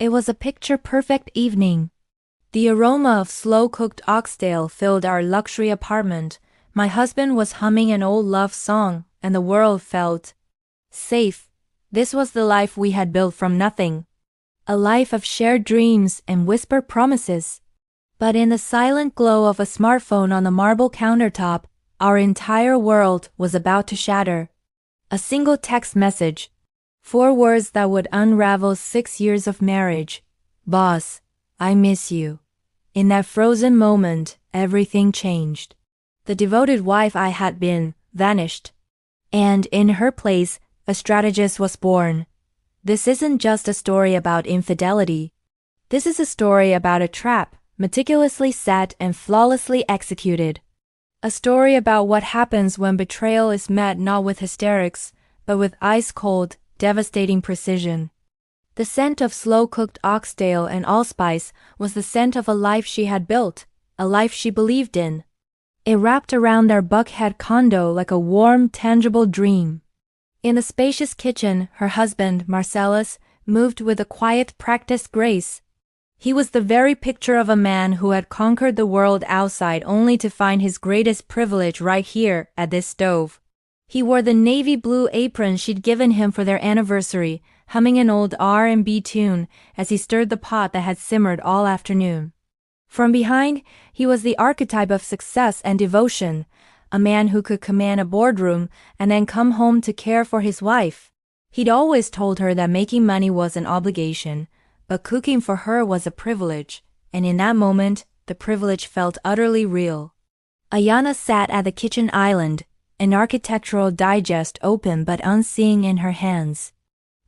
It was a picture-perfect evening. The aroma of slow-cooked oxtail filled our luxury apartment. My husband was humming an old love song, and the world felt safe. This was the life we had built from nothing. A life of shared dreams and whispered promises. But in the silent glow of a smartphone on the marble countertop, our entire world was about to shatter. A single text message. 4 words that would unravel 6 years of marriage. Boss, I miss you. In that frozen moment, everything changed. The devoted wife I had been vanished. And in her place, a strategist was born. This isn't just a story about infidelity. This is a story about a trap, meticulously set and flawlessly executed. A story about what happens when betrayal is met not with hysterics, but with ice-cold, devastating precision. The scent of slow-cooked oxtail and allspice was the scent of a life she had built, a life she believed in. It wrapped around their Buckhead condo like a warm, tangible dream. In the spacious kitchen, her husband, Marcellus, moved with a quiet, practiced grace. He was the very picture of a man who had conquered the world outside only to find his greatest privilege right here, at this stove. He wore the navy blue apron she'd given him for their anniversary, humming an old R&B tune as he stirred the pot that had simmered all afternoon. From behind, he was the archetype of success and devotion, a man who could command a boardroom and then come home to care for his wife. He'd always told her that making money was an obligation, but cooking for her was a privilege, and in that moment, the privilege felt utterly real. Ayana sat at the kitchen island, an architectural digest open but unseeing in her hands.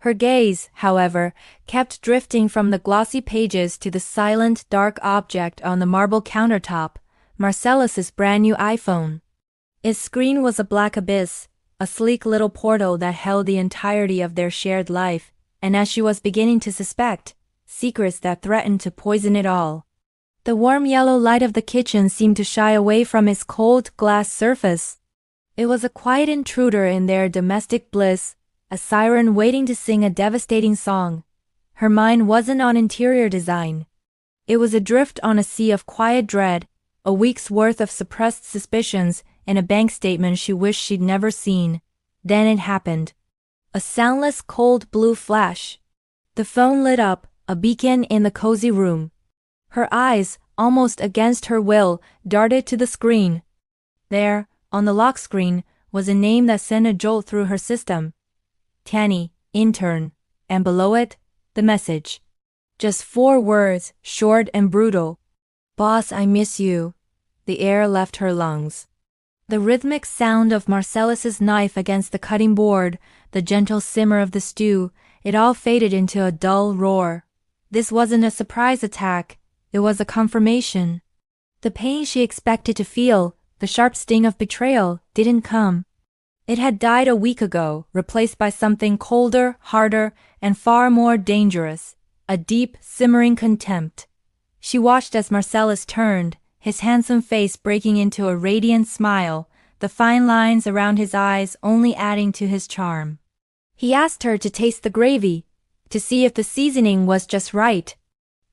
Her gaze, however, kept drifting from the glossy pages to the silent, dark object on the marble countertop, Marcellus's brand new iPhone. Its screen was a black abyss, a sleek little portal that held the entirety of their shared life, and as she was beginning to suspect, secrets that threatened to poison it all. The warm yellow light of the kitchen seemed to shy away from its cold glass surface. It was a quiet intruder in their domestic bliss, a siren waiting to sing a devastating song. Her mind wasn't on interior design. It was adrift on a sea of quiet dread, a week's worth of suppressed suspicions, and a bank statement she wished she'd never seen. Then it happened. A soundless cold blue flash. The phone lit up, a beacon in the cozy room. Her eyes, almost against her will, darted to the screen. There, on the lock screen, was a name that sent a jolt through her system. Tanny, intern, and below it, the message. Just 4 words, short and brutal. Boss, I miss you. The air left her lungs. The rhythmic sound of Marcellus's knife against the cutting board, the gentle simmer of the stew, it all faded into a dull roar. This wasn't a surprise attack, it was a confirmation. The pain she expected to feel, the sharp sting of betrayal, didn't come. It had died a week ago, replaced by something colder, harder, and far more dangerous, a deep, simmering contempt. She watched as Marcellus turned, his handsome face breaking into a radiant smile, the fine lines around his eyes only adding to his charm. He asked her to taste the gravy, to see if the seasoning was just right.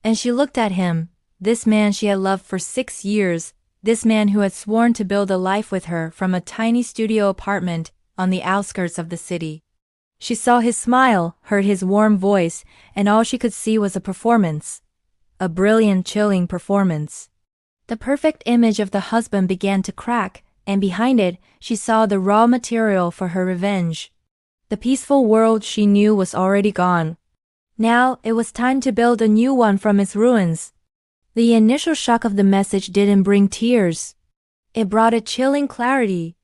And she looked at him, this man she had loved for 6 years, this man who had sworn to build a life with her from a tiny studio apartment on the outskirts of the city. She saw his smile, heard his warm voice, and all she could see was a performance. A brilliant, chilling performance. The perfect image of the husband began to crack, and behind it, she saw the raw material for her revenge. The peaceful world she knew was already gone. Now, it was time to build a new one from its ruins. The initial shock of the message didn't bring tears. It brought a chilling clarity.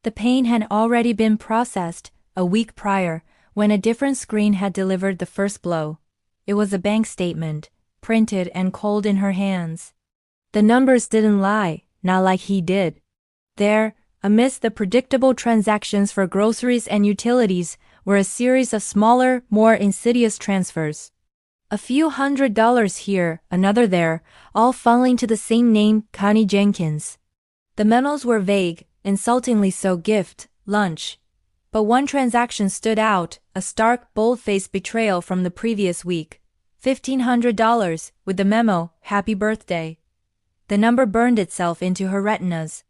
The pain had already been processed, a week prior, when a different screen had delivered the first blow. It was a bank statement, printed and cold in her hands. The numbers didn't lie, not like he did. There, amidst the predictable transactions for groceries and utilities, were a series of smaller, more insidious transfers. A few $100s here, another there, all funneling to the same name, Connie Jenkins. The memos were vague, insultingly so gift, lunch. But one transaction stood out, a stark, bold-faced betrayal from the previous week. $1,500, with the memo, "Happy birthday." The number burned itself into her retinas.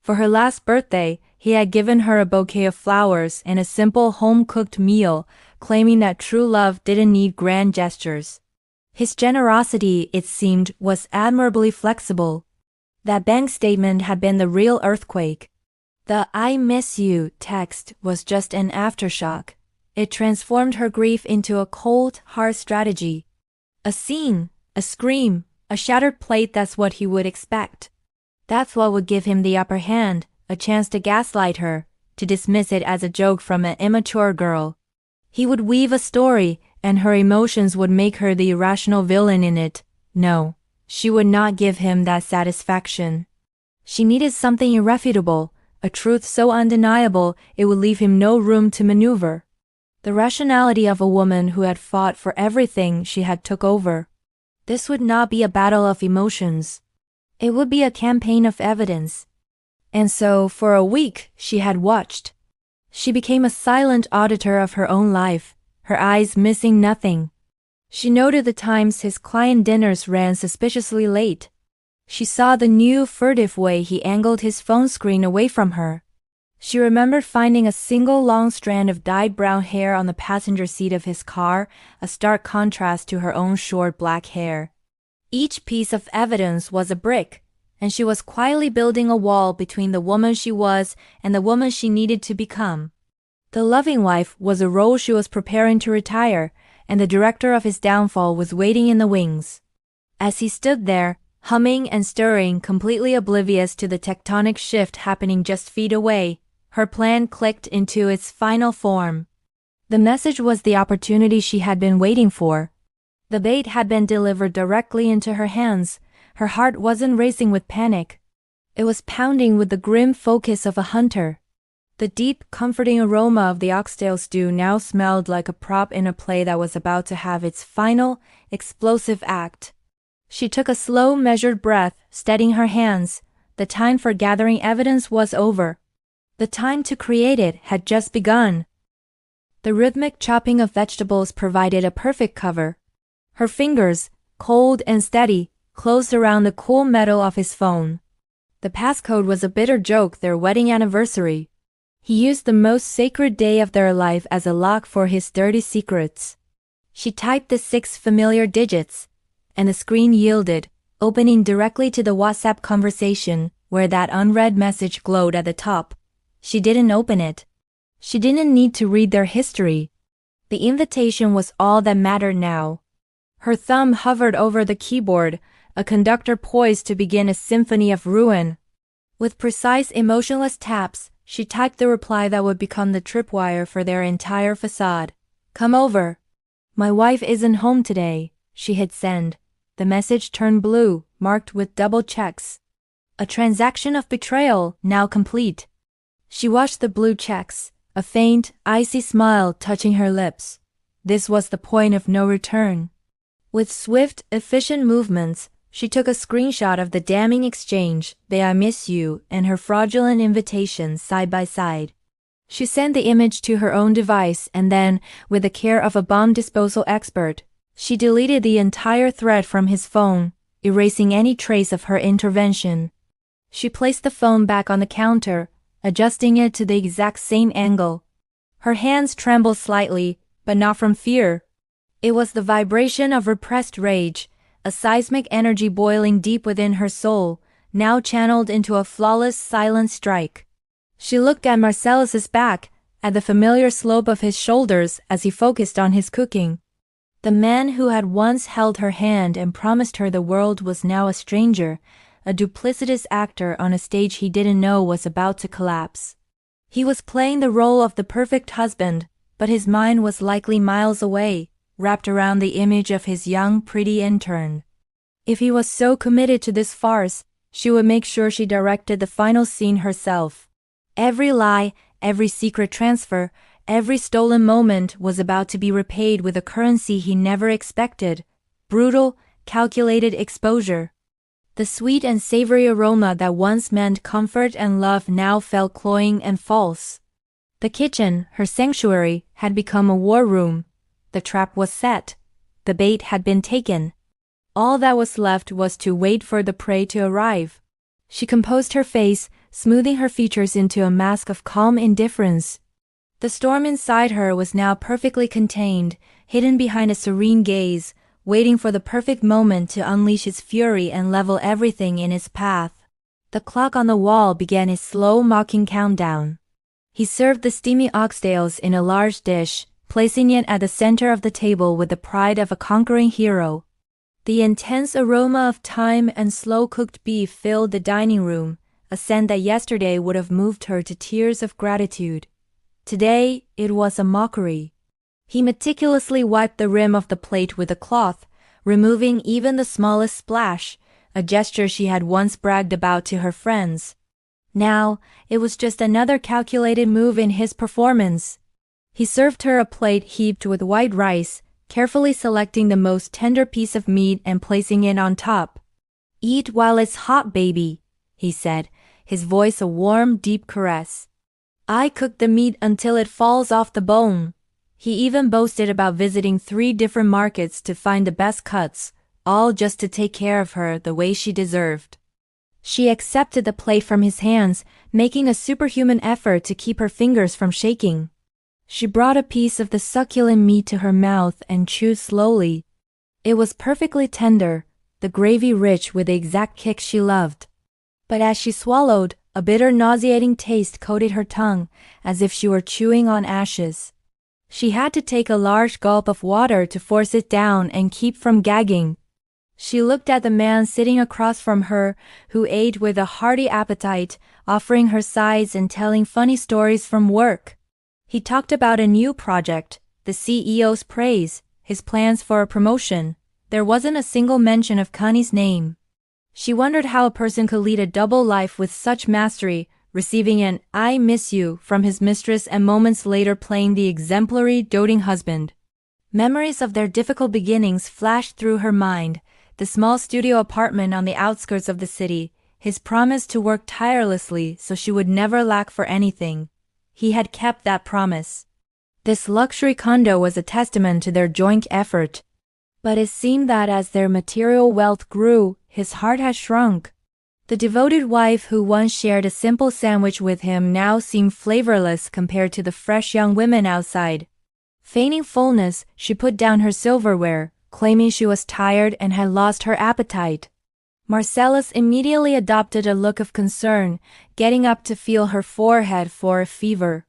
For her last birthday, he had given her a bouquet of flowers and a simple home-cooked meal, claiming that true love didn't need grand gestures. His generosity, it seemed, was admirably flexible. That bank statement had been the real earthquake. The "I miss you" text was just an aftershock. It transformed her grief into a cold, hard strategy. A scene, a scream, a shattered plate, that's what he would expect. That's what would give him the upper hand, a chance to gaslight her, to dismiss it as a joke from an immature girl. He would weave a story, and her emotions would make her the irrational villain in it. No, she would not give him that satisfaction. She needed something irrefutable, a truth so undeniable it would leave him no room to maneuver. The rationality of a woman who had fought for everything she had took over. This would not be a battle of emotions. It would be a campaign of evidence. And so, for a week, she had watched. She became a silent auditor of her own life, her eyes missing nothing. She noted the times his client dinners ran suspiciously late. She saw the new, furtive way he angled his phone screen away from her. She remembered finding a single long strand of dyed brown hair on the passenger seat of his car, a stark contrast to her own short black hair. Each piece of evidence was a brick, and she was quietly building a wall between the woman she was and the woman she needed to become. The loving wife was a role she was preparing to retire, and the director of his downfall was waiting in the wings. As he stood there, humming and stirring, completely oblivious to the tectonic shift happening just feet away, her plan clicked into its final form. The message was the opportunity she had been waiting for. The bait had been delivered directly into her hands. Her heart wasn't racing with panic. It was pounding with the grim focus of a hunter. The deep, comforting aroma of the oxtail stew now smelled like a prop in a play that was about to have its final, explosive act. She took a slow, measured breath, steadying her hands. The time for gathering evidence was over. The time to create it had just begun. The rhythmic chopping of vegetables provided a perfect cover. Her fingers, cold and steady, closed around the cool metal of his phone. The passcode was a bitter joke, their wedding anniversary. He used the most sacred day of their life as a lock for his dirty secrets. She typed the 6 familiar digits, and the screen yielded, opening directly to the WhatsApp conversation, where that unread message glowed at the top. She didn't open it. She didn't need to read their history. The invitation was all that mattered now. Her thumb hovered over the keyboard, a conductor poised to begin a symphony of ruin. With precise, emotionless taps, she typed the reply that would become the tripwire for their entire facade. "Come over. My wife isn't home today," she hit send. The message turned blue, marked with double checks. A transaction of betrayal, now complete. She watched the blue checks, a faint, icy smile touching her lips. This was the point of no return. With swift, efficient movements, she took a screenshot of the damning exchange, the "I miss you" and her fraudulent invitation side by side. She sent the image to her own device and then, with the care of a bomb disposal expert, she deleted the entire thread from his phone, erasing any trace of her intervention. She placed the phone back on the counter, adjusting it to the exact same angle. Her hands trembled slightly, but not from fear. It was the vibration of repressed rage, a seismic energy boiling deep within her soul, now channeled into a flawless, silent strike. She looked at Marcellus's back, at the familiar slope of his shoulders as he focused on his cooking. The man who had once held her hand and promised her the world was now a stranger, a duplicitous actor on a stage he didn't know was about to collapse. He was playing the role of the perfect husband, but his mind was likely miles away, wrapped around the image of his young, pretty intern. If he was so committed to this farce, she would make sure she directed the final scene herself. Every lie, every secret transfer, every stolen moment was about to be repaid with a currency he never expected: brutal, calculated exposure. The sweet and savory aroma that once meant comfort and love now felt cloying and false. The kitchen, her sanctuary, had become a war room. The trap was set. The bait had been taken. All that was left was to wait for the prey to arrive. She composed her face, smoothing her features into a mask of calm indifference. The storm inside her was now perfectly contained, hidden behind a serene gaze, waiting for the perfect moment to unleash its fury and level everything in its path. The clock on the wall began its slow, mocking countdown. He served the steamy oxtails in a large dish, placing it at the center of the table with the pride of a conquering hero. The intense aroma of thyme and slow-cooked beef filled the dining room, a scent that yesterday would have moved her to tears of gratitude. Today, it was a mockery. He meticulously wiped the rim of the plate with a cloth, removing even the smallest splash, a gesture she had once bragged about to her friends. Now, it was just another calculated move in his performance. He served her a plate heaped with white rice, carefully selecting the most tender piece of meat and placing it on top. "Eat while it's hot, baby," he said, his voice a warm, deep caress. "I cook the meat until it falls off the bone." He even boasted about visiting 3 different markets to find the best cuts, all just to take care of her the way she deserved. She accepted the plate from his hands, making a superhuman effort to keep her fingers from shaking. She brought a piece of the succulent meat to her mouth and chewed slowly. It was perfectly tender, the gravy rich with the exact kick she loved. But as she swallowed, a bitter, nauseating taste coated her tongue, as if she were chewing on ashes. She had to take a large gulp of water to force it down and keep from gagging. She looked at the man sitting across from her, who ate with a hearty appetite, offering her sides and telling funny stories from work. He talked about a new project, the CEO's praise, his plans for a promotion. There wasn't a single mention of Connie's name. She wondered how a person could lead a double life with such mastery, receiving an "I miss you" from his mistress and moments later playing the exemplary, doting husband. Memories of their difficult beginnings flashed through her mind, the small studio apartment on the outskirts of the city, his promise to work tirelessly so she would never lack for anything. He had kept that promise. This luxury condo was a testament to their joint effort. But it seemed that as their material wealth grew, his heart had shrunk. The devoted wife who once shared a simple sandwich with him now seemed flavorless compared to the fresh young women outside. Feigning fullness, she put down her silverware, claiming she was tired and had lost her appetite. Marcellus immediately adopted a look of concern, getting up to feel her forehead for a fever.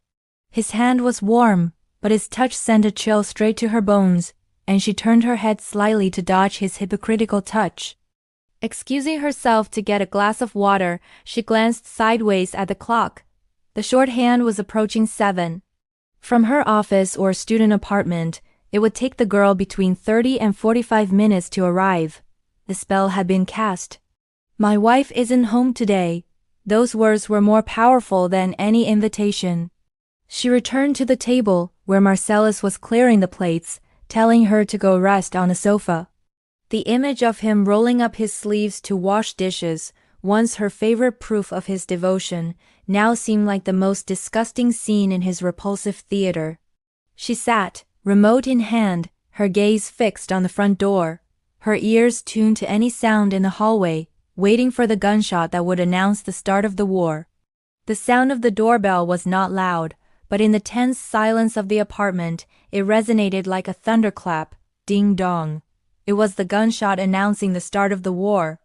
His hand was warm, but his touch sent a chill straight to her bones, and she turned her head slightly to dodge his hypocritical touch. Excusing herself to get a glass of water, she glanced sideways at the clock. The shorthand was approaching 7. From her office or student apartment, it would take the girl between 30 and 45 minutes to arrive. The spell had been cast. "My wife isn't home today." Those words were more powerful than any invitation. She returned to the table, where Marcellus was clearing the plates, telling her to go rest on a sofa. The image of him rolling up his sleeves to wash dishes, once her favorite proof of his devotion, now seemed like the most disgusting scene in his repulsive theater. She sat, remote in hand, her gaze fixed on the front door, her ears tuned to any sound in the hallway, waiting for the gunshot that would announce the start of the war. The sound of the doorbell was not loud, but in the tense silence of the apartment, it resonated like a thunderclap, ding-dong. It was the gunshot announcing the start of the war.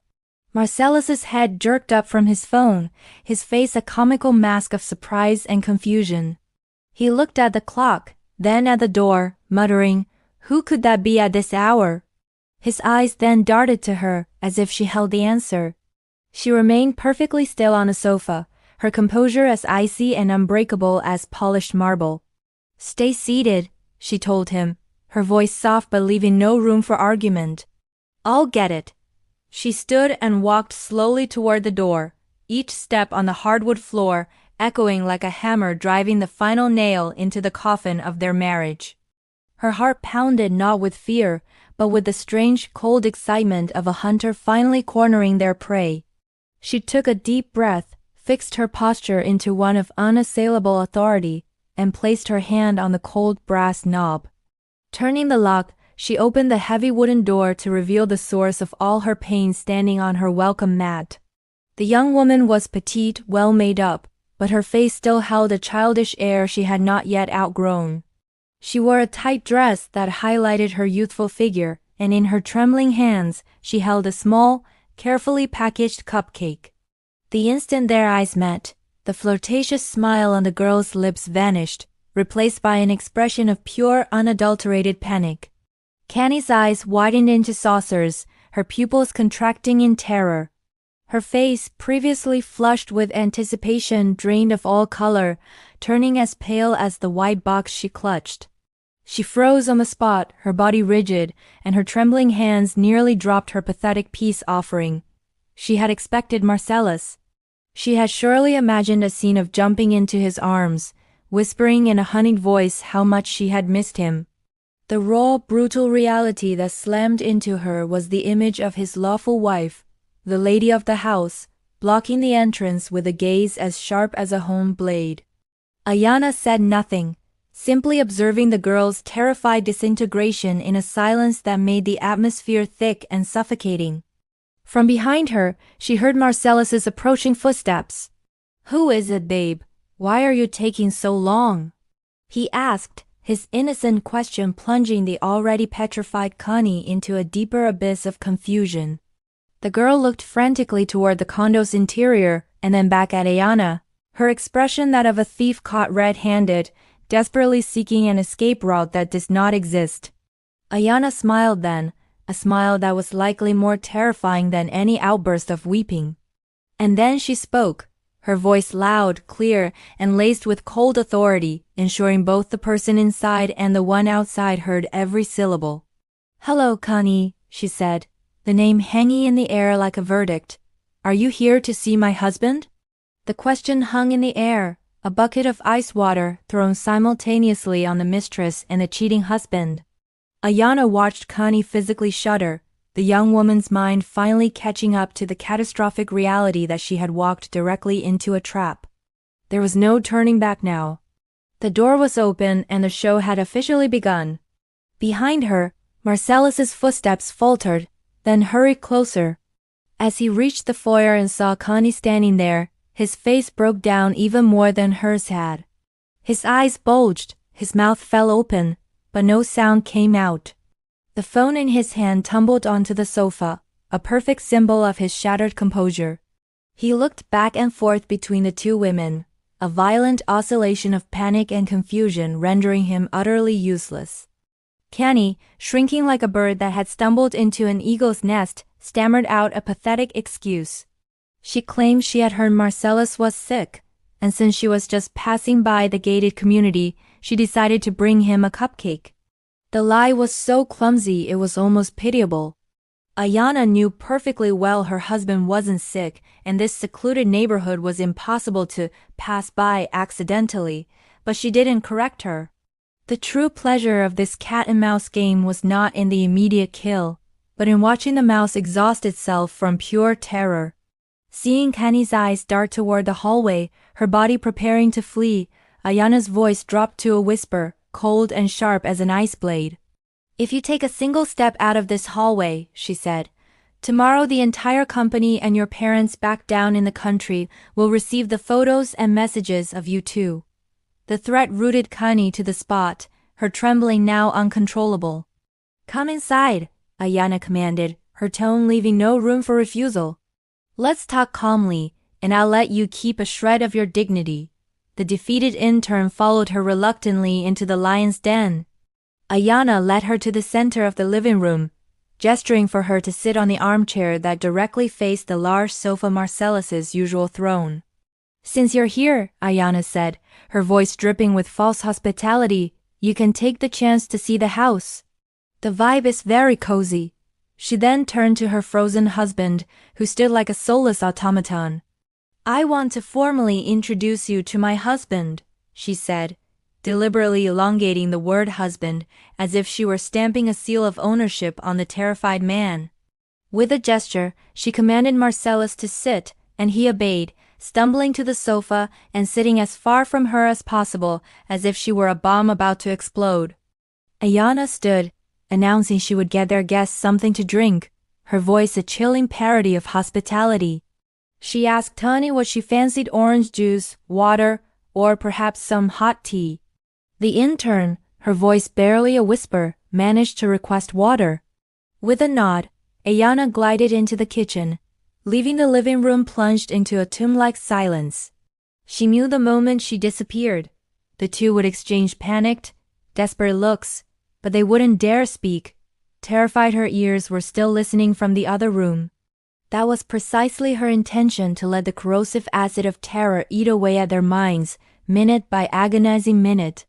Marcellus's head jerked up from his phone, his face a comical mask of surprise and confusion. He looked at the clock, then at the door, muttering, "Who could that be at this hour?" His eyes then darted to her, as if she held the answer. She remained perfectly still on the sofa, her composure as icy and unbreakable as polished marble. "Stay seated," she told him, her voice soft but leaving no room for argument. "I'll get it." She stood and walked slowly toward the door, each step on the hardwood floor echoing like a hammer driving the final nail into the coffin of their marriage. Her heart pounded not with fear, but with the strange, cold excitement of a hunter finally cornering their prey. She took a deep breath, fixed her posture into one of unassailable authority, and placed her hand on the cold brass knob. Turning the lock, She opened the heavy wooden door to reveal the source of all her pain standing on her welcome mat. The young woman was petite, well made up, but her face still held a childish air she had not yet outgrown. She wore a tight dress that highlighted her youthful figure, and in her trembling hands, she held a small, carefully packaged cupcake. The instant their eyes met, the flirtatious smile on the girl's lips vanished, replaced by an expression of pure, unadulterated panic. Canny's eyes widened into saucers, her pupils contracting in terror. Her face, previously flushed with anticipation, drained of all color, turning as pale as the white box she clutched. She froze on the spot, her body rigid, and her trembling hands nearly dropped her pathetic peace offering. She had expected Marcellus. She had surely imagined a scene of jumping into his arms, whispering in a honeyed voice how much she had missed him. The raw, brutal reality that slammed into her was the image of his lawful wife, the lady of the house, blocking the entrance with a gaze as sharp as a honed blade. Ayana said nothing, simply observing the girl's terrified disintegration in a silence that made the atmosphere thick and suffocating. From behind her, she heard Marcellus's approaching footsteps. "Who is it, babe? Why are you taking so long?" he asked, his innocent question plunging the already petrified Connie into a deeper abyss of confusion. The girl looked frantically toward the condo's interior and then back at Ayana, her expression that of a thief caught red-handed, desperately seeking an escape route that does not exist. Ayana smiled then, a smile that was likely more terrifying than any outburst of weeping. And then she spoke, her voice loud, clear, and laced with cold authority, ensuring both the person inside and the one outside heard every syllable. "Hello, Connie," she said, the name hanging in the air like a verdict. "Are you here to see my husband?" The question hung in the air, a bucket of ice water thrown simultaneously on the mistress and the cheating husband. Ayana watched Connie physically shudder, the young woman's mind finally catching up to the catastrophic reality that she had walked directly into a trap. There was no turning back now. The door was open and the show had officially begun. Behind her, Marcellus's footsteps faltered, then hurried closer. As he reached the foyer and saw Connie standing there, his face broke down even more than hers had. His eyes bulged, his mouth fell open, but no sound came out. The phone in his hand tumbled onto the sofa, a perfect symbol of his shattered composure. He looked back and forth between the two women, a violent oscillation of panic and confusion rendering him utterly useless. Connie, shrinking like a bird that had stumbled into an eagle's nest, stammered out a pathetic excuse. She claimed she had heard Marcellus was sick, and since she was just passing by the gated community, she decided to bring him a cupcake. The lie was so clumsy it was almost pitiable. Ayana knew perfectly well her husband wasn't sick, and this secluded neighborhood was impossible to pass by accidentally, but she didn't correct her. The true pleasure of this cat-and-mouse game was not in the immediate kill, but in watching the mouse exhaust itself from pure terror. Seeing Connie's eyes dart toward the hallway, her body preparing to flee, Ayana's voice dropped to a whisper, cold and sharp as an ice blade. "If you take a single step out of this hallway," she said, "tomorrow the entire company and your parents back down in the country will receive the photos and messages of you two." The threat rooted Connie to the spot, her trembling now uncontrollable. "Come inside," Ayana commanded, her tone leaving no room for refusal. "Let's talk calmly, and I'll let you keep a shred of your dignity." The defeated intern followed her reluctantly into the lion's den. Ayana led her to the center of the living room, gesturing for her to sit on the armchair that directly faced the large sofa Marcellus's usual throne. "Since you're here," Ayana said, her voice dripping with false hospitality, "you can take the chance to see the house. The vibe is very cozy." She then turned to her frozen husband, who stood like a soulless automaton. "I want to formally introduce you to my husband," she said, deliberately elongating the word husband, as if she were stamping a seal of ownership on the terrified man. With a gesture, she commanded Marcellus to sit, and he obeyed, stumbling to the sofa and sitting as far from her as possible, as if she were a bomb about to explode. Ayana stood, announcing she would get their guests something to drink, her voice a chilling parody of hospitality. She asked Connie what she fancied: orange juice, water, or perhaps some hot tea. The intern, her voice barely a whisper, managed to request water. With a nod, Ayana glided into the kitchen, leaving the living room plunged into a tomb-like silence. She knew the moment she disappeared, the two would exchange panicked, desperate looks, but they wouldn't dare speak. Terrified her ears were still listening from the other room. That was precisely her intention, to let the corrosive acid of terror eat away at their minds, minute by agonizing minute.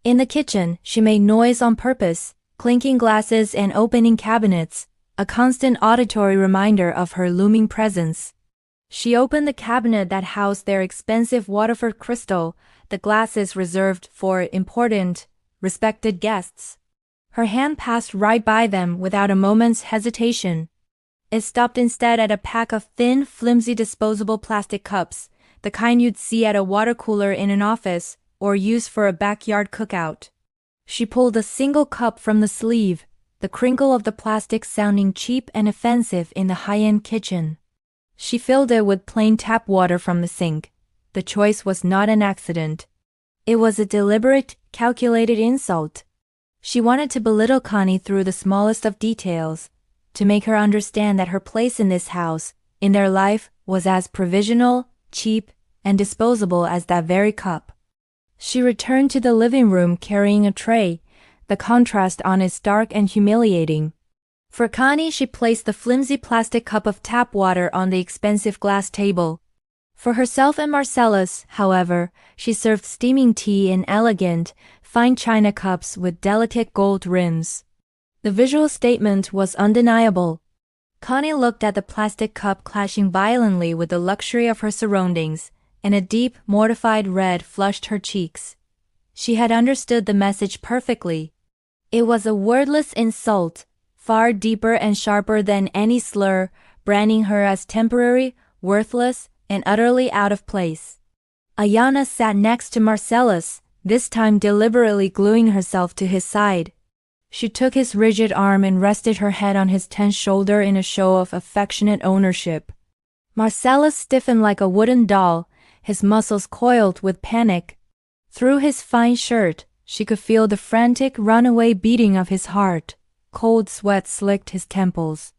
In the kitchen, she made noise on purpose, clinking glasses and opening cabinets, a constant auditory reminder of her looming presence. She opened the cabinet that housed their expensive Waterford crystal, the glasses reserved for important, respected guests. Her hand passed right by them without a moment's hesitation. It stopped instead at a pack of thin, flimsy disposable plastic cups, the kind you'd see at a water cooler in an office, or use for a backyard cookout. She pulled a single cup from the sleeve, the crinkle of the plastic sounding cheap and offensive in the high-end kitchen. She filled it with plain tap water from the sink. The choice was not an accident. It was a deliberate, calculated insult. She wanted to belittle Connie through the smallest of details, to make her understand that her place in this house, in their life, was as provisional, cheap, and disposable as that very cup. She returned to the living room carrying a tray, the contrast on it stark and humiliating. For Connie, she placed the flimsy plastic cup of tap water on the expensive glass table. For herself and Marcellus, however, she served steaming tea in elegant, fine china cups with delicate gold rims. The visual statement was undeniable. Connie looked at the plastic cup clashing violently with the luxury of her surroundings, and a deep, mortified red flushed her cheeks. She had understood the message perfectly. It was a wordless insult, far deeper and sharper than any slur, branding her as temporary, worthless, and utterly out of place. Ayana sat next to Marcellus, this time deliberately gluing herself to his side. She took his rigid arm and rested her head on his tense shoulder in a show of affectionate ownership. Marcellus stiffened like a wooden doll, his muscles coiled with panic. Through his fine shirt, she could feel the frantic, runaway beating of his heart. Cold sweat slicked his temples.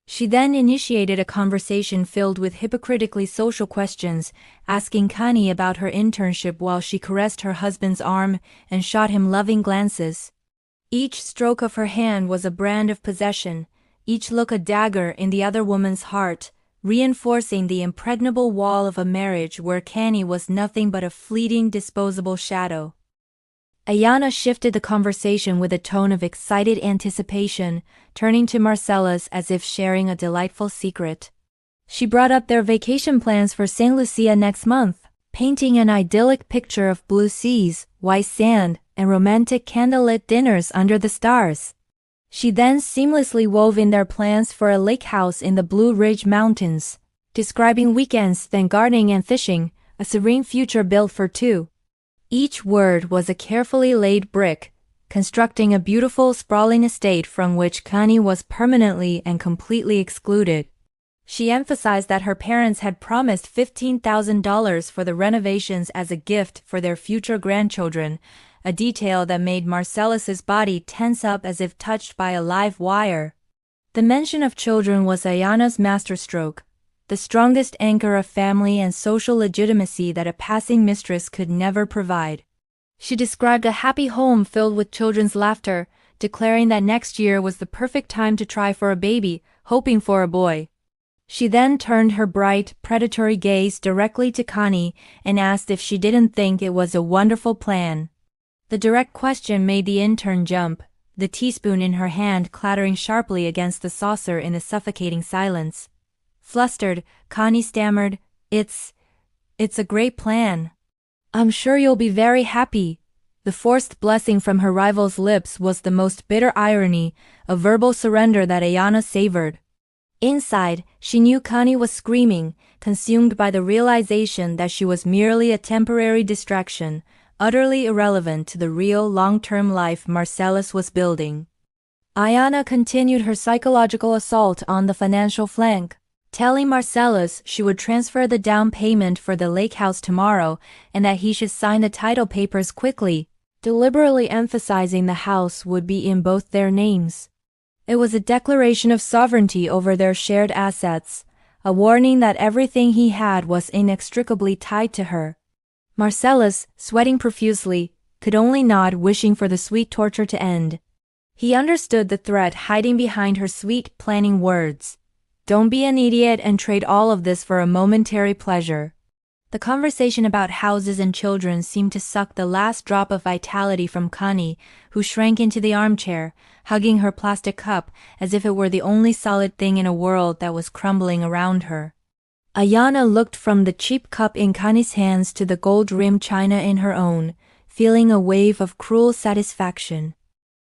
She then initiated a conversation filled with hypocritically social questions, asking Connie about her internship while she caressed her husband's arm and shot him loving glances. Each stroke of her hand was a brand of possession, each look a dagger in the other woman's heart, reinforcing the impregnable wall of a marriage where Connie was nothing but a fleeting, disposable shadow. Ayana shifted the conversation with a tone of excited anticipation, turning to Marcellus as if sharing a delightful secret. She brought up their vacation plans for St. Lucia next month, painting an idyllic picture of blue seas, white sand, and romantic candlelit dinners under the stars. She then seamlessly wove in their plans for a lake house in the Blue Ridge Mountains, describing weekends, then gardening and fishing, a serene future built for two. Each word was a carefully laid brick, constructing a beautiful, sprawling estate from which Connie was permanently and completely excluded. She emphasized that her parents had promised $15,000 for the renovations as a gift for their future grandchildren, a detail that made Marcellus's body tense up as if touched by a live wire. The mention of children was Ayana's masterstroke, the strongest anchor of family and social legitimacy that a passing mistress could never provide. She described a happy home filled with children's laughter, declaring that next year was the perfect time to try for a baby, hoping for a boy. She then turned her bright, predatory gaze directly to Connie and asked if she didn't think it was a wonderful plan. The direct question made the intern jump, the teaspoon in her hand clattering sharply against the saucer in the suffocating silence. Flustered, Connie stammered, It's a great plan. I'm sure you'll be very happy." The forced blessing from her rival's lips was the most bitter irony, a verbal surrender that Ayana savored. Inside, she knew Connie was screaming, consumed by the realization that she was merely a temporary distraction, utterly irrelevant to the real long-term life Marcellus was building. Ayana continued her psychological assault on the financial flank, telling Marcellus she would transfer the down payment for the lake house tomorrow and that he should sign the title papers quickly, deliberately emphasizing the house would be in both their names. It was a declaration of sovereignty over their shared assets, a warning that everything he had was inextricably tied to her. Marcellus, sweating profusely, could only nod, wishing for the sweet torture to end. He understood the threat hiding behind her sweet, planning words. Don't be an idiot and trade all of this for a momentary pleasure. The conversation about houses and children seemed to suck the last drop of vitality from Connie, who shrank into the armchair, hugging her plastic cup as if it were the only solid thing in a world that was crumbling around her. Ayana looked from the cheap cup in Connie's hands to the gold-rimmed china in her own, feeling a wave of cruel satisfaction.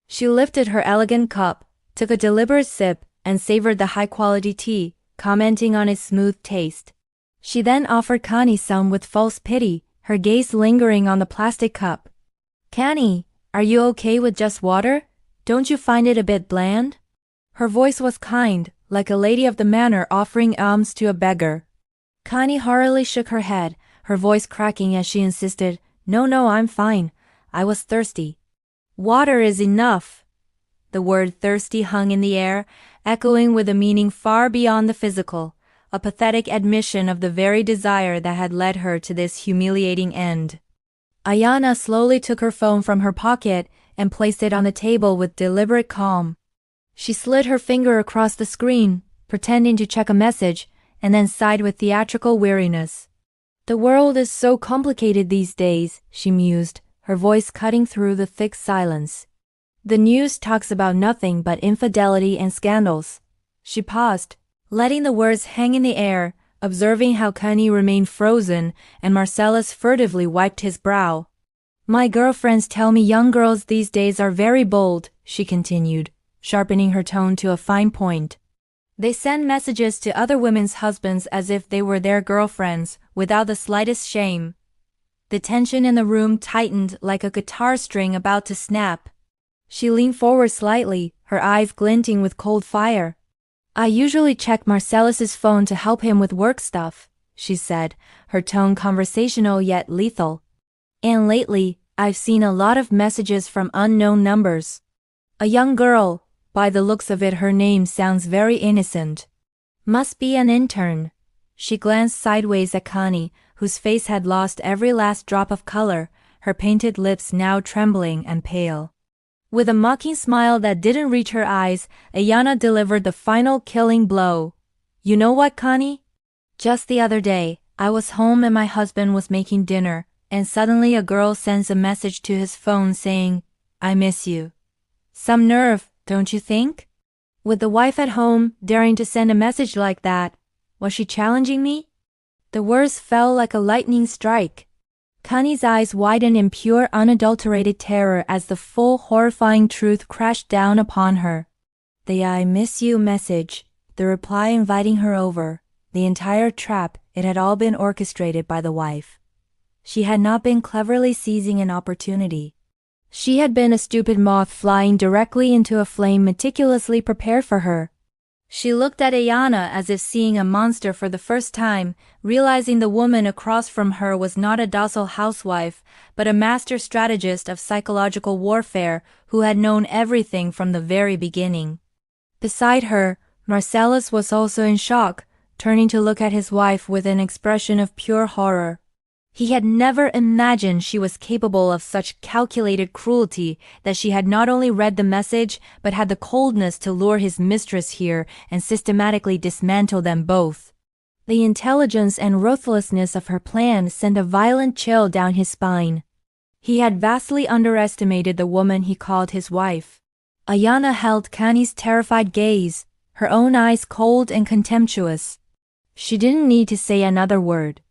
She lifted her elegant cup, took a deliberate sip, and savored the high-quality tea, commenting on its smooth taste. She then offered Connie some with false pity, her gaze lingering on the plastic cup. "Connie, are you okay with just water? Don't you find it a bit bland?" Her voice was kind, like a lady of the manor offering alms to a beggar. Connie hurriedly shook her head, her voice cracking as she insisted, No, I'm fine. I was thirsty." "Water is enough." The word thirsty hung in the air, echoing with a meaning far beyond the physical, a pathetic admission of the very desire that had led her to this humiliating end. Ayana slowly took her phone from her pocket and placed it on the table with deliberate calm. She slid her finger across the screen, pretending to check a message, and then sighed with theatrical weariness. "The world is so complicated these days," she mused, her voice cutting through the thick silence. "The news talks about nothing but infidelity and scandals." She paused, letting the words hang in the air, observing how Connie remained frozen and Marcellus furtively wiped his brow. "My girlfriends tell me young girls these days are very bold," she continued, sharpening her tone to a fine point. "They send messages to other women's husbands as if they were their girlfriends, without the slightest shame." The tension in the room tightened like a guitar string about to snap. She leaned forward slightly, her eyes glinting with cold fire. "I usually check Marcellus's phone to help him with work stuff," she said, her tone conversational yet lethal. "And lately, I've seen a lot of messages from unknown numbers. A young girl, by the looks of it her name sounds very innocent. Must be an intern." She glanced sideways at Connie, whose face had lost every last drop of color, her painted lips now trembling and pale. With a mocking smile that didn't reach her eyes, Ayana delivered the final killing blow. "You know what, Connie? Just the other day, I was home and my husband was making dinner, and suddenly a girl sends a message to his phone saying, 'I miss you.' Some nerve, don't you think? With the wife at home, daring to send a message like that, was she challenging me?" The words fell like a lightning strike. Connie's eyes widened in pure unadulterated terror as the full horrifying truth crashed down upon her. The "I miss you" message, the reply inviting her over, the entire trap, it had all been orchestrated by the wife. She had not been cleverly seizing an opportunity. She had been a stupid moth flying directly into a flame meticulously prepared for her. She looked at Ayana as if seeing a monster for the first time, realizing the woman across from her was not a docile housewife, but a master strategist of psychological warfare who had known everything from the very beginning. Beside her, Marcellus was also in shock, turning to look at his wife with an expression of pure horror. He had never imagined she was capable of such calculated cruelty, that she had not only read the message but had the coldness to lure his mistress here and systematically dismantle them both. The intelligence and ruthlessness of her plan sent a violent chill down his spine. He had vastly underestimated the woman he called his wife. Ayana held Connie's terrified gaze, her own eyes cold and contemptuous. She didn't need to say another word.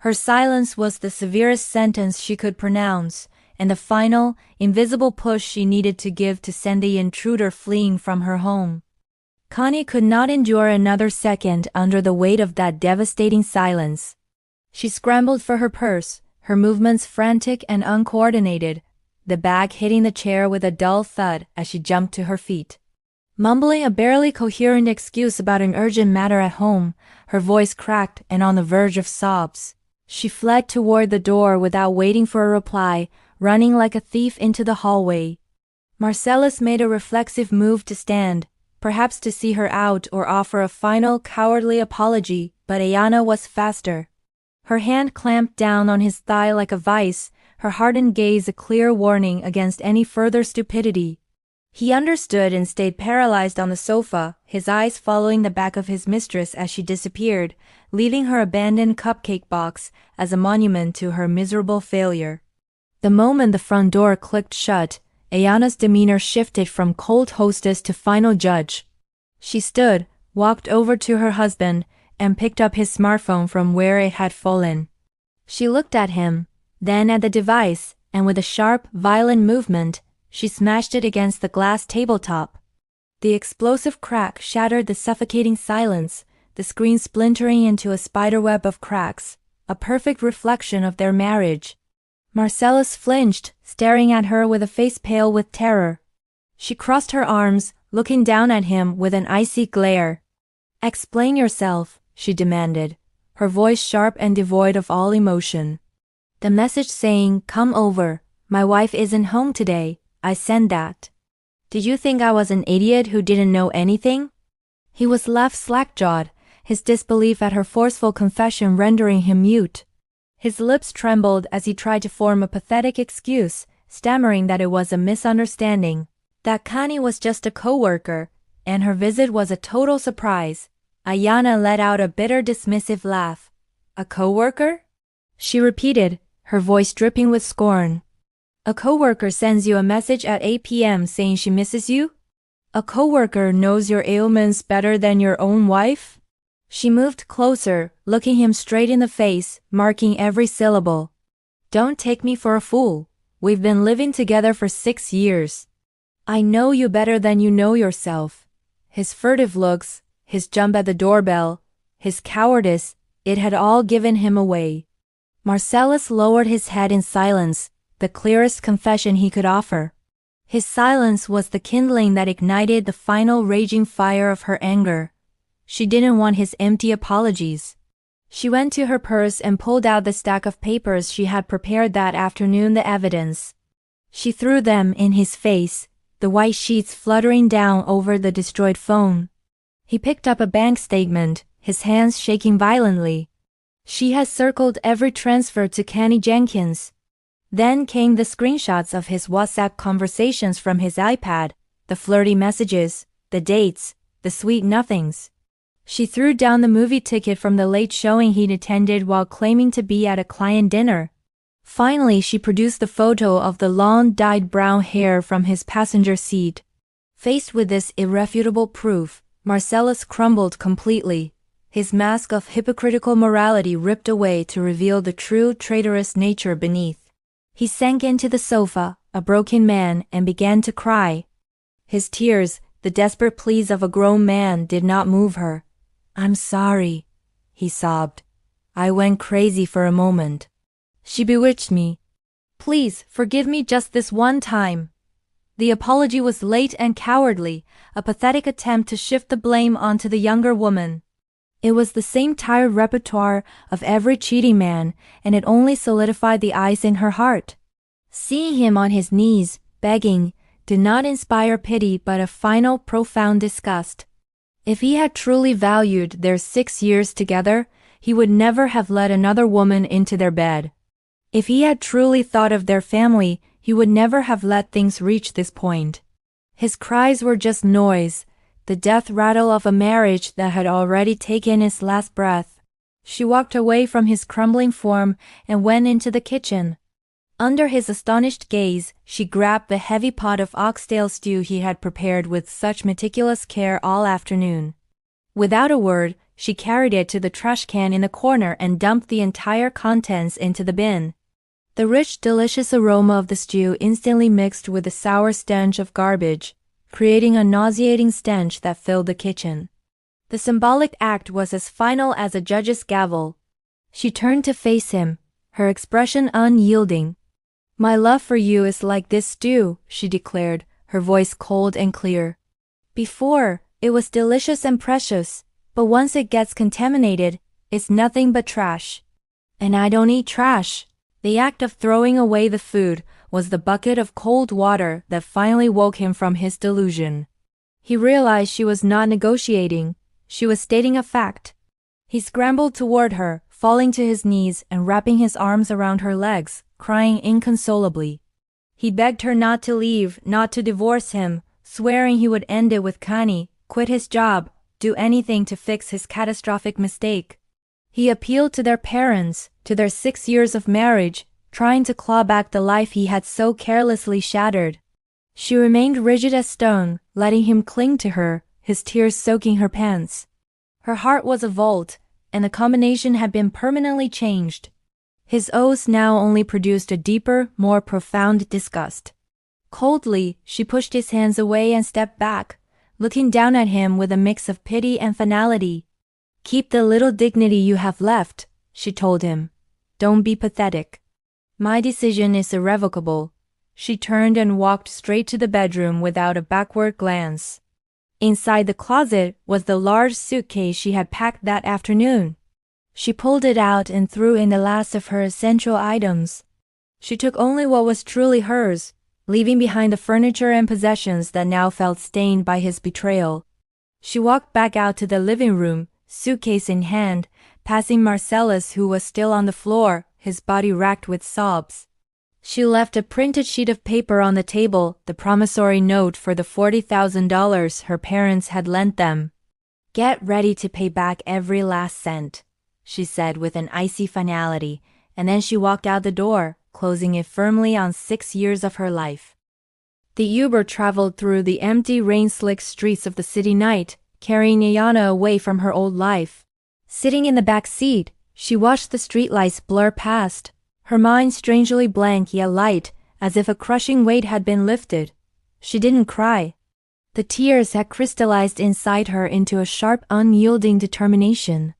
Her silence was the severest sentence she could pronounce, and the final, invisible push she needed to give to send the intruder fleeing from her home. Connie could not endure another second under the weight of that devastating silence. She scrambled for her purse, her movements frantic and uncoordinated, the bag hitting the chair with a dull thud as she jumped to her feet. Mumbling a barely coherent excuse about an urgent matter at home, her voice cracked and on the verge of sobs. She fled toward the door without waiting for a reply, running like a thief into the hallway. Marcellus made a reflexive move to stand, perhaps to see her out or offer a final cowardly apology, but Ayana was faster. Her hand clamped down on his thigh like a vice, her hardened gaze a clear warning against any further stupidity. He understood and stayed paralyzed on the sofa, his eyes following the back of his mistress as she disappeared, leaving her abandoned cupcake box as a monument to her miserable failure. The moment the front door clicked shut, Ayana's demeanor shifted from cold hostess to final judge. She stood, walked over to her husband, and picked up his smartphone from where it had fallen. She looked at him, then at the device, and with a sharp, violent movement, she smashed it against the glass tabletop. The explosive crack shattered the suffocating silence, the screen splintering into a spiderweb of cracks, a perfect reflection of their marriage. Marcellus flinched, staring at her with a face pale with terror. She crossed her arms, looking down at him with an icy glare. "Explain yourself," she demanded, her voice sharp and devoid of all emotion. "The message saying, 'Come over, my wife isn't home today,' I sent that. Did you think I was an idiot who didn't know anything?" He was left slack-jawed, his disbelief at her forceful confession rendering him mute. His lips trembled as he tried to form a pathetic excuse, stammering that it was a misunderstanding, that Connie was just a coworker, and her visit was a total surprise. Ayana let out a bitter dismissive laugh. "A coworker?" she repeated, her voice dripping with scorn. "A coworker sends you a message at 8 p.m. saying she misses you? A coworker knows your ailments better than your own wife?" She moved closer, looking him straight in the face, marking every syllable. "Don't take me for a fool. We've been living together for 6 years. I know you better than you know yourself." His furtive looks, his jump at the doorbell, his cowardice, it had all given him away. Marcellus lowered his head in silence, the clearest confession he could offer. His silence was the kindling that ignited the final raging fire of her anger. She didn't want his empty apologies. She went to her purse and pulled out the stack of papers she had prepared that afternoon, the evidence. She threw them in his face, the white sheets fluttering down over the destroyed phone. He picked up a bank statement, his hands shaking violently. She had circled every transfer to Kenny Jenkins. Then came the screenshots of his WhatsApp conversations from his iPad, the flirty messages, the dates, the sweet nothings. She threw down the movie ticket from the late showing he'd attended while claiming to be at a client dinner. Finally, she produced the photo of the long dyed brown hair from his passenger seat. Faced with this irrefutable proof, Marcellus crumbled completely, his mask of hypocritical morality ripped away to reveal the true traitorous nature beneath. He sank into the sofa, a broken man, and began to cry. His tears, the desperate pleas of a grown man, did not move her. "I'm sorry," he sobbed. "I went crazy for a moment. She bewitched me. Please forgive me just this one time." The apology was late and cowardly, a pathetic attempt to shift the blame onto the younger woman. It was the same tired repertoire of every cheating man, and it only solidified the ice in her heart. Seeing him on his knees, begging, did not inspire pity but a final profound disgust. If he had truly valued their 6 years together, he would never have let another woman into their bed. If he had truly thought of their family, he would never have let things reach this point. His cries were just noise, the death rattle of a marriage that had already taken its last breath. She walked away from his crumbling form and went into the kitchen. Under his astonished gaze, she grabbed the heavy pot of oxtail stew he had prepared with such meticulous care all afternoon. Without a word, she carried it to the trash can in the corner and dumped the entire contents into the bin. The rich, delicious aroma of the stew instantly mixed with the sour stench of garbage, creating a nauseating stench that filled the kitchen. The symbolic act was as final as a judge's gavel. She turned to face him, her expression unyielding. "My love for you is like this stew," she declared, her voice cold and clear. Before, it was delicious and precious, but once it gets contaminated, it's nothing but trash. And I don't eat trash. The act of throwing away the food was the bucket of cold water that finally woke him from his delusion. He realized she was not negotiating, she was stating a fact. He scrambled toward her, falling to his knees and wrapping his arms around her legs, crying inconsolably. He begged her not to leave, not to divorce him, swearing he would end it with Connie, quit his job, do anything to fix his catastrophic mistake. He appealed to their parents, to their 6 years of marriage, trying to claw back the life he had so carelessly shattered. She remained rigid as stone, letting him cling to her, his tears soaking her pants. Her heart was a vault, and the combination had been permanently changed. His oaths now only produced a deeper, more profound disgust. Coldly, she pushed his hands away and stepped back, looking down at him with a mix of pity and finality. "Keep the little dignity you have left," she told him. "Don't be pathetic." "My decision is irrevocable." She turned and walked straight to the bedroom without a backward glance. Inside the closet was the large suitcase she had packed that afternoon. She pulled it out and threw in the last of her essential items. She took only what was truly hers, leaving behind the furniture and possessions that now felt stained by his betrayal. She walked back out to the living room, suitcase in hand, passing Marcellus, who was still on the floor, his body racked with sobs. She left a printed sheet of paper on the table, the promissory note for the $40,000 her parents had lent them. "Get ready to pay back every last cent," she said with an icy finality, and then she walked out the door, closing it firmly on 6 years of her life. The Uber traveled through the empty, rain-slicked streets of the city night, carrying Ayana away from her old life. Sitting in the back seat, she watched the streetlights blur past, her mind strangely blank yet light, as if a crushing weight had been lifted. She didn't cry. The tears had crystallized inside her into a sharp, unyielding determination.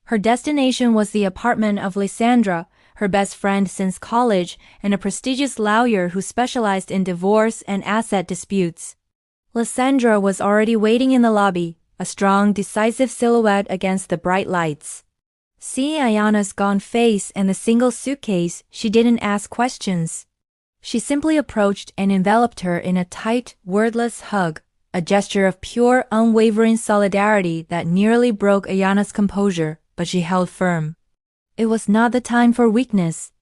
Her destination was the apartment of Lysandra, her best friend since college and a prestigious lawyer who specialized in divorce and asset disputes. Lysandra was already waiting in the lobby, a strong, decisive silhouette against the bright lights. Seeing Ayana's gaunt face and the single suitcase, she didn't ask questions. She simply approached and enveloped her in a tight, wordless hug, a gesture of pure, unwavering solidarity that nearly broke Ayana's composure, but she held firm. It was not the time for weakness.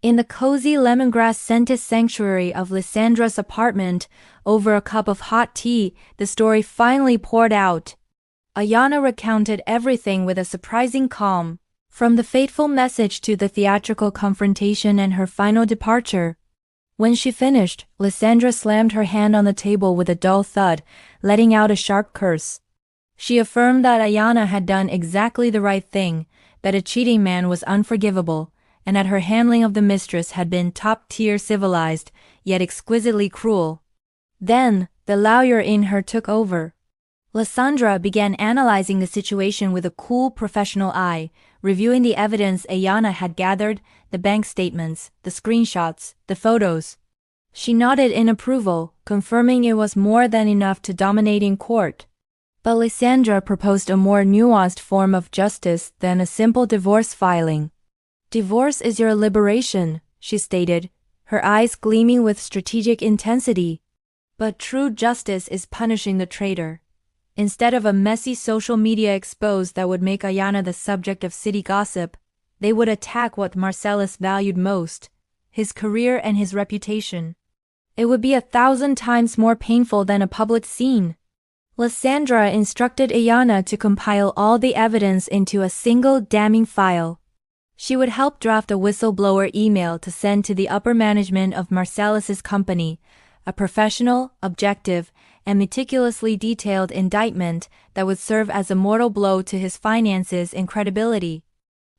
In the cozy lemongrass-scented sanctuary of Lysandra's apartment, over a cup of hot tea, the story finally poured out. Ayana recounted everything with a surprising calm, from the fateful message to the theatrical confrontation and her final departure. When she finished, Lysandra slammed her hand on the table with a dull thud, letting out a sharp curse. She affirmed that Ayana had done exactly the right thing, that a cheating man was unforgivable, and that her handling of the mistress had been top-tier civilized, yet exquisitely cruel. Then, the lawyer in her took over. Lysandra began analyzing the situation with a cool, professional eye, reviewing the evidence Ayana had gathered, the bank statements, the screenshots, the photos. She nodded in approval, confirming it was more than enough to dominate in court. But Lysandra proposed a more nuanced form of justice than a simple divorce filing. "Divorce is your liberation," she stated, her eyes gleaming with strategic intensity. "But true justice is punishing the traitor." Instead of a messy social media expose that would make Ayana the subject of city gossip, they would attack what Marcellus valued most, his career and his reputation. It would be 1,000 times more painful than a public scene. Lysandra instructed Ayana to compile all the evidence into a single damning file. She would help draft a whistleblower email to send to the upper management of Marcellus's company, a professional, objective, and meticulously detailed indictment that would serve as a mortal blow to his finances and credibility.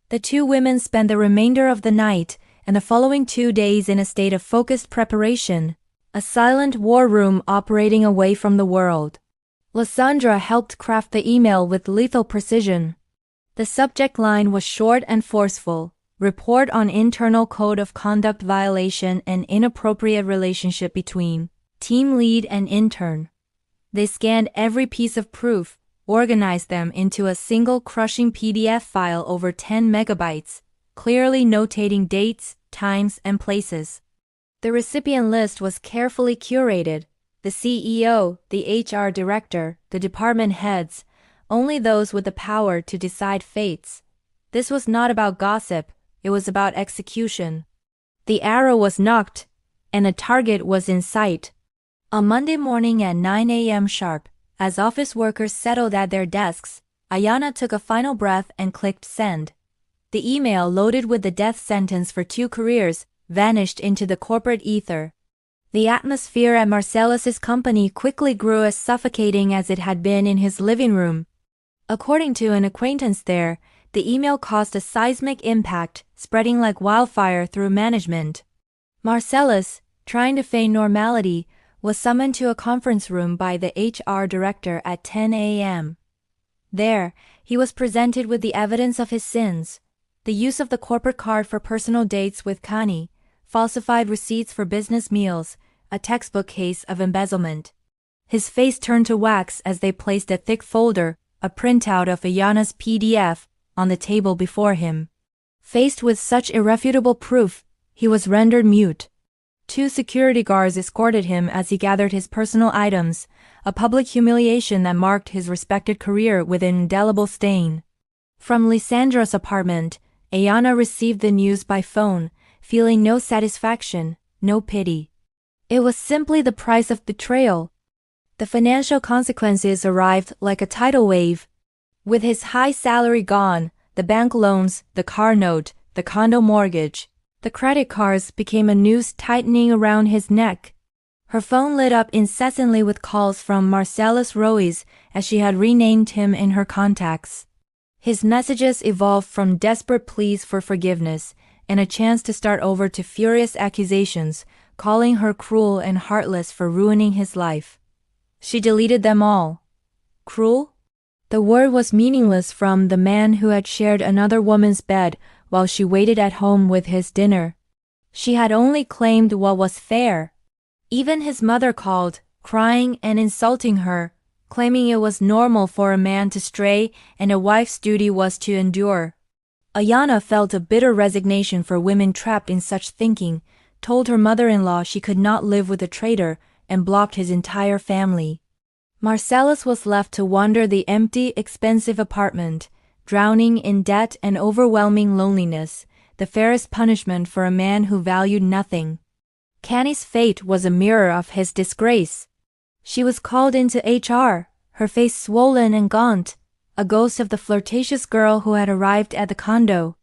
The two women spent the remainder of the night and the following 2 days in a state of focused preparation, a silent war room operating away from the world. Lysandra helped craft the email with lethal precision. The subject line was short and forceful: report on internal code of conduct violation and inappropriate relationship between team lead and intern. They scanned every piece of proof, organized them into a single crushing PDF file over 10 megabytes, clearly notating dates, times, and places. The recipient list was carefully curated. The CEO, the HR director, the department heads, only those with the power to decide fates. This was not about gossip, it was about execution. The arrow was nocked, and a target was in sight. On Monday morning at 9 a.m. sharp, as office workers settled at their desks, Ayana took a final breath and clicked send. The email, loaded with the death sentence for 2 careers, vanished into the corporate ether. The atmosphere at Marcellus's company quickly grew as suffocating as it had been in his living room. According to an acquaintance there, the email caused a seismic impact, spreading like wildfire through management. Marcellus, trying to feign normality, was summoned to a conference room by the HR director at 10 a.m. There, he was presented with the evidence of his sins: the use of the corporate card for personal dates with Connie, falsified receipts for business meals, a textbook case of embezzlement. His face turned to wax as they placed a thick folder, a printout of Ayana's PDF, on the table before him. Faced with such irrefutable proof, he was rendered mute. 2 security guards escorted him as he gathered his personal items, a public humiliation that marked his respected career with an indelible stain. From Lysandra's apartment, Ayana received the news by phone, feeling no satisfaction, no pity. It was simply the price of betrayal. The financial consequences arrived like a tidal wave. With his high salary gone, the bank loans, the car note, the condo mortgage, the credit cards became a noose tightening around his neck. Her phone lit up incessantly with calls from Marcellus Ruiz, as she had renamed him in her contacts. His messages evolved from desperate pleas for forgiveness and a chance to start over to furious accusations, calling her cruel and heartless for ruining his life. She deleted them all. Cruel? The word was meaningless from the man who had shared another woman's bed while she waited at home with his dinner. She had only claimed what was fair. Even his mother called, crying and insulting her, claiming it was normal for a man to stray and a wife's duty was to endure. Ayana felt a bitter resignation for women trapped in such thinking, told her mother-in-law she could not live with a traitor, and blocked his entire family. Marcellus was left to wander the empty, expensive apartment, drowning in debt and overwhelming loneliness, the fairest punishment for a man who valued nothing. Connie's fate was a mirror of his disgrace. She was called into HR, her face swollen and gaunt, a ghost of the flirtatious girl who had arrived at the condo.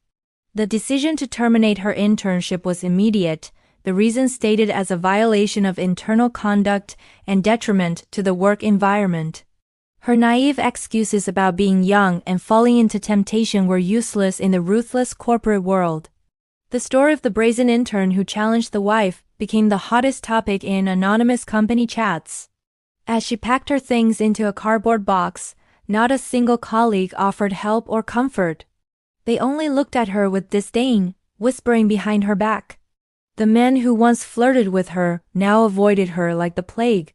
The decision to terminate her internship was immediate, the reason stated as a violation of internal conduct and detriment to the work environment. Her naive excuses about being young and falling into temptation were useless in the ruthless corporate world. The story of the brazen intern who challenged the wife became the hottest topic in anonymous company chats. As she packed her things into a cardboard box, not a single colleague offered help or comfort. They only looked at her with disdain, whispering behind her back. The men who once flirted with her now avoided her like the plague.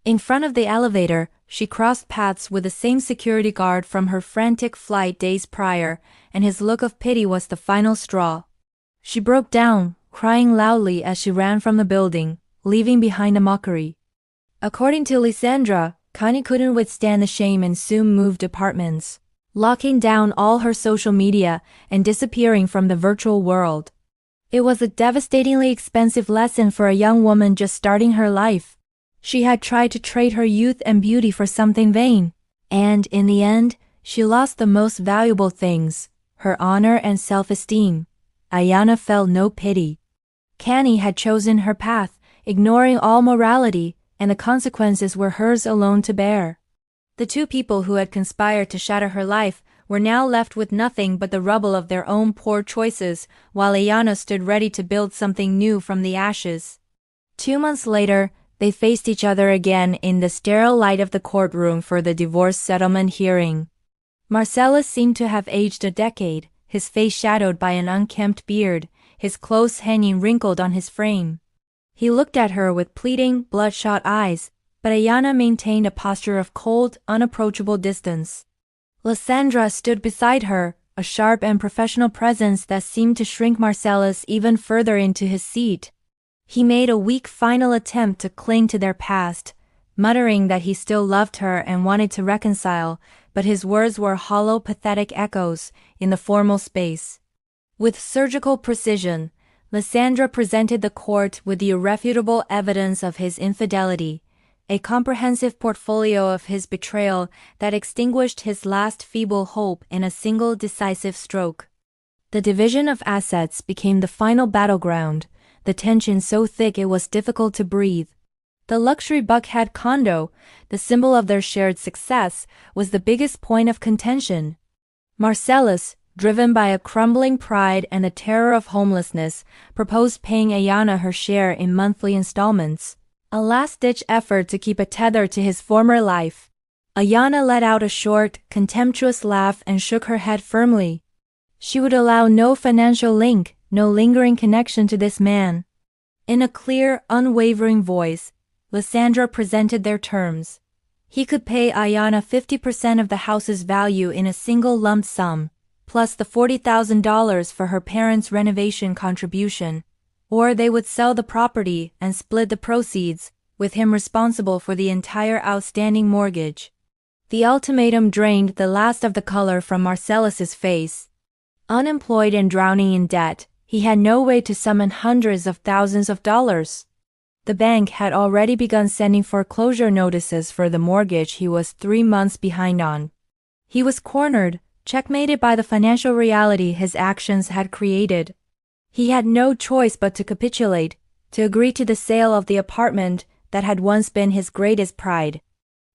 In front of the elevator, she crossed paths with the same security guard from her frantic flight days prior, and his look of pity was the final straw. She broke down, crying loudly as she ran from the building, leaving behind a mockery. According to Lysandra, Connie couldn't withstand the shame and soon moved apartments, locking down all her social media and disappearing from the virtual world. It was a devastatingly expensive lesson for a young woman just starting her life. She had tried to trade her youth and beauty for something vain, and in the end, she lost the most valuable things, her honor and self-esteem. Ayana felt no pity. Connie had chosen her path, ignoring all morality, and the consequences were hers alone to bear. The 2 people who had conspired to shatter her life were now left with nothing but the rubble of their own poor choices, while Ayana stood ready to build something new from the ashes. 2 months later, they faced each other again in the sterile light of the courtroom for the divorce settlement hearing. Marcellus seemed to have aged a decade, his face shadowed by an unkempt beard, his clothes hanging wrinkled on his frame. He looked at her with pleading, bloodshot eyes, but Ayana maintained a posture of cold, unapproachable distance. Lysandra stood beside her, a sharp and professional presence that seemed to shrink Marcellus even further into his seat. He made a weak final attempt to cling to their past, muttering that he still loved her and wanted to reconcile, but his words were hollow, pathetic echoes in the formal space. With surgical precision, Lysandra presented the court with the irrefutable evidence of his infidelity, a comprehensive portfolio of his betrayal that extinguished his last feeble hope in a single decisive stroke. The division of assets became the final battleground, the tension so thick it was difficult to breathe. The luxury Buckhead condo, the symbol of their shared success, was the biggest point of contention. Marcellus, driven by a crumbling pride and the terror of homelessness, proposed paying Ayana her share in monthly installments, a last-ditch effort to keep a tether to his former life. Ayana let out a short, contemptuous laugh and shook her head firmly. She would allow no financial link, no lingering connection to this man. In a clear, unwavering voice, Lysandra presented their terms. He could pay Ayana 50% of the house's value in a single lump sum, plus the $40,000 for her parents' renovation contribution, or they would sell the property and split the proceeds, with him responsible for the entire outstanding mortgage. The ultimatum drained the last of the color from Marcellus's face. Unemployed and drowning in debt, he had no way to summon hundreds of thousands of dollars. The bank had already begun sending foreclosure notices for the mortgage he was 3 months behind on. He was cornered, checkmated by the financial reality his actions had created. He had no choice but to capitulate, to agree to the sale of the apartment that had once been his greatest pride.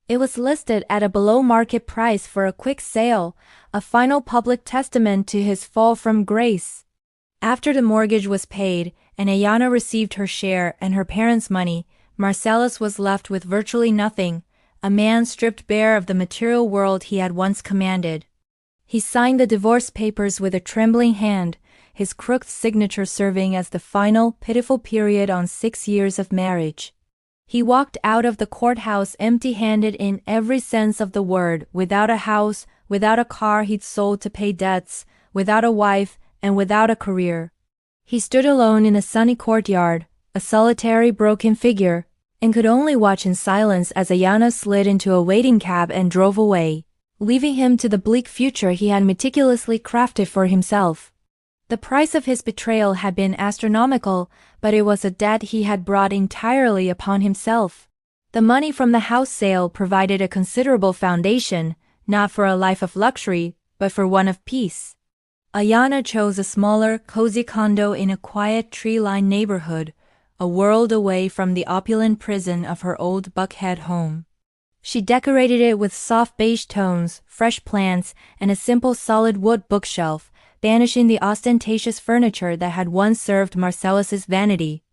It was listed at a below-market price for a quick sale, a final public testament to his fall from grace. After the mortgage was paid, and Ayana received her share and her parents' money, Marcellus was left with virtually nothing, a man stripped bare of the material world he had once commanded. He signed the divorce papers with a trembling hand, his crooked signature serving as the final, pitiful period on 6 years of marriage. He walked out of the courthouse empty-handed in every sense of the word, without a house, without a car he'd sold to pay debts, without a wife, and without a career. He stood alone in the sunny courtyard, a solitary broken figure, and could only watch in silence as Ayana slid into a waiting cab and drove away, leaving him to the bleak future he had meticulously crafted for himself. The price of his betrayal had been astronomical, but it was a debt he had brought entirely upon himself. The money from the house sale provided a considerable foundation, not for a life of luxury, but for one of peace. Ayana chose a smaller, cozy condo in a quiet, tree-lined neighborhood, a world away from the opulent prison of her old Buckhead home. She decorated it with soft beige tones, fresh plants, and a simple solid wood bookshelf, banishing the ostentatious furniture that had once served Marcellus's vanity.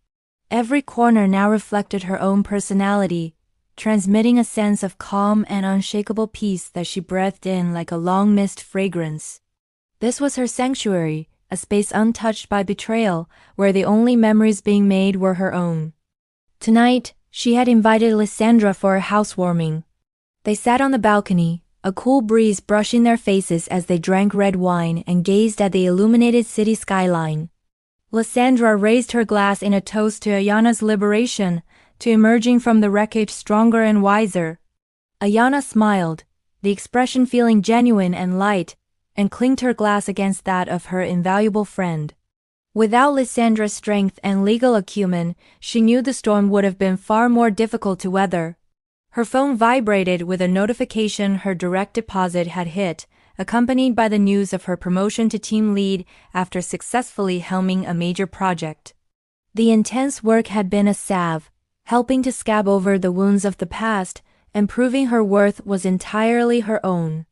Every corner now reflected her own personality, transmitting a sense of calm and unshakable peace that she breathed in like a long-missed fragrance. This was her sanctuary, a space untouched by betrayal, where the only memories being made were her own. Tonight, she had invited Lysandra for a housewarming. They sat on the balcony, a cool breeze brushing their faces as they drank red wine and gazed at the illuminated city skyline. Lysandra raised her glass in a toast to Ayana's liberation, to emerging from the wreckage stronger and wiser. Ayana smiled, the expression feeling genuine and light, and clinked her glass against that of her invaluable friend. Without Lysandra's strength and legal acumen, she knew the storm would have been far more difficult to weather. Her phone vibrated with a notification her direct deposit had hit, accompanied by the news of her promotion to team lead after successfully helming a major project. The intense work had been a salve, helping to scab over the wounds of the past, and proving her worth was entirely her own.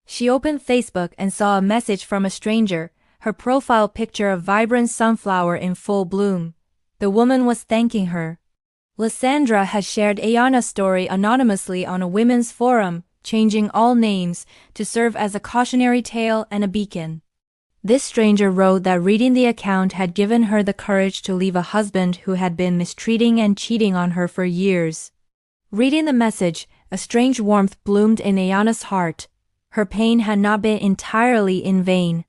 She opened Facebook and saw a message from a stranger, her profile picture a vibrant sunflower in full bloom. The woman was thanking her. Lysandra had shared Ayana's story anonymously on a women's forum, changing all names, to serve as a cautionary tale and a beacon. This stranger wrote that reading the account had given her the courage to leave a husband who had been mistreating and cheating on her for years. Reading the message, a strange warmth bloomed in Ayana's heart. Her pain had not been entirely in vain.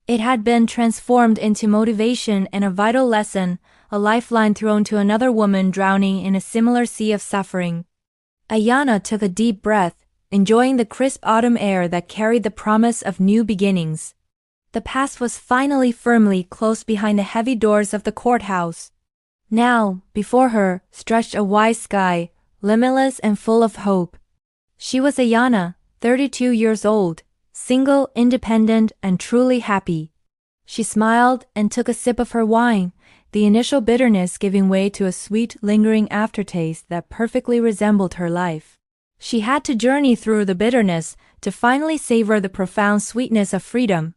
It had been transformed into motivation and a vital lesson, a lifeline thrown to another woman drowning in a similar sea of suffering. Ayana took a deep breath, enjoying the crisp autumn air that carried the promise of new beginnings. The past was finally firmly closed behind the heavy doors of the courthouse. Now, before her, stretched a wide sky, limitless and full of hope. She was Ayana, 32 years old, single, independent, and truly happy. She smiled and took a sip of her wine, the initial bitterness giving way to a sweet, lingering aftertaste that perfectly resembled her life. She had to journey through the bitterness to finally savor the profound sweetness of freedom.